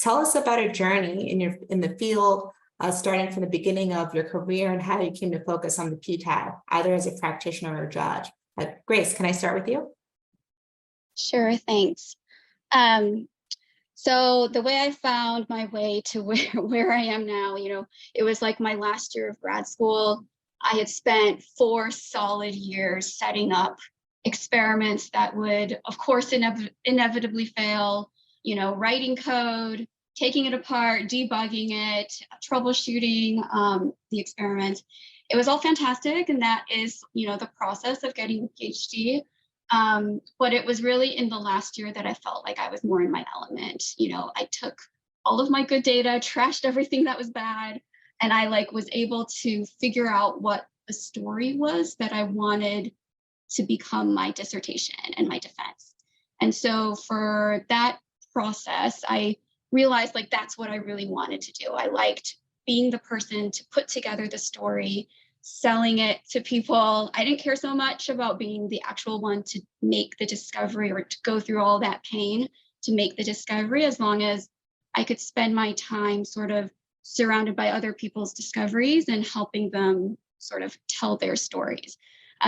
Tell us about a journey in the field, starting from the beginning of your career and how you came to focus on the PTAB, either as a practitioner or judge. Grace, can I start with you? Sure, thanks. So the way I found my way to where I am now, it was like my last year of grad school. I had spent 4 solid years setting up experiments that would, of course, inevitably fail, writing code, taking it apart, debugging it, troubleshooting the experiments. It was all fantastic. And that is, the process of getting a PhD. But it was really in the last year that I felt like I was more in my element. I took all of my good data, trashed everything that was bad, and I was able to figure out what the story was that I wanted to become my dissertation and my defense. And so for that process, I realized that's what I really wanted to do. I liked being the person to put together the story, selling it to people. I didn't care so much about being the actual one to make the discovery or to go through all that pain to make the discovery, as long as I could spend my time sort of surrounded by other people's discoveries and helping them sort of tell their stories.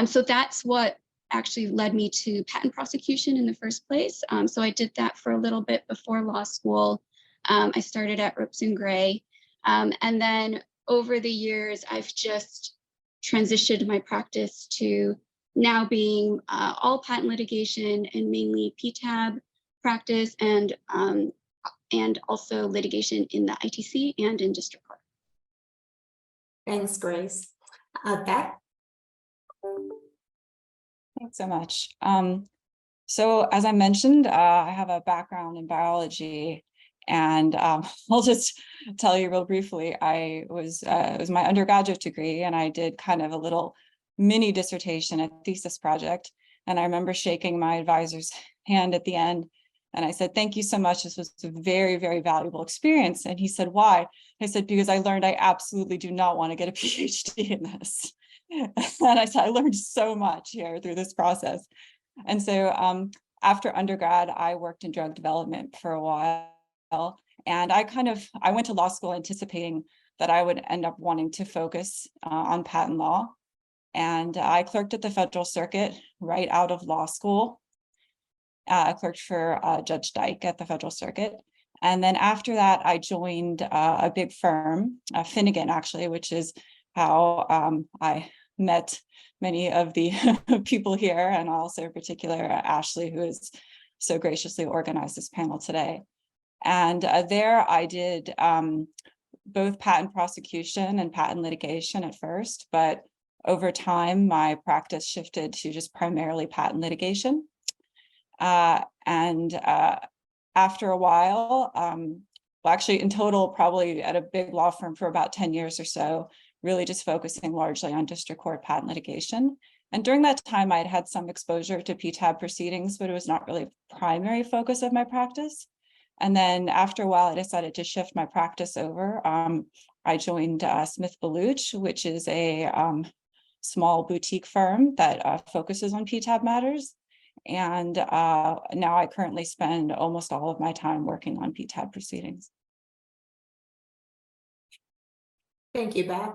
So that's what actually led me to patent prosecution in the first place. So I did that for a little bit before law school. I started at Ropes and Gray. And then over the years, I've just transitioned my practice to now being all patent litigation and mainly PTAB practice, and also litigation in the ITC and in district court. Thanks, Grace. Beth? Thanks so much. So as I mentioned, I have a background in biology, and I'll just tell you real briefly, it was my undergraduate degree, and I did kind of a little mini dissertation, a thesis project. And I remember shaking my advisor's hand at the end, and I said, "Thank you so much. This was a very, very valuable experience." And he said, "Why?" I said, "Because I learned I absolutely do not want to get a PhD in this." And I said, "I learned so much here through this process." And so after undergrad, I worked in drug development for a while. And I went to law school anticipating that I would end up wanting to focus on patent law. And I clerked at the federal circuit right out of law school. I clerked for Judge Dyke at the federal circuit. And then after that, I joined a big firm, Finnegan, actually, which is how I met many of the people here, and also in particular Ashley, who has so graciously organized this panel today. And there I did both patent prosecution and patent litigation at first, but over time my practice shifted to just primarily patent litigation. After a while, well, actually in total, probably at a big law firm for about 10 years or so, really just focusing largely on district court patent litigation. And during that time, I'd had some exposure to PTAB proceedings, but it was not really a primary focus of my practice. And then after a while, I decided to shift my practice over. I joined Smith Baluch, which is a small boutique firm that focuses on PTAB matters. And now I currently spend almost all of my time working on PTAB proceedings. Thank you, Beth.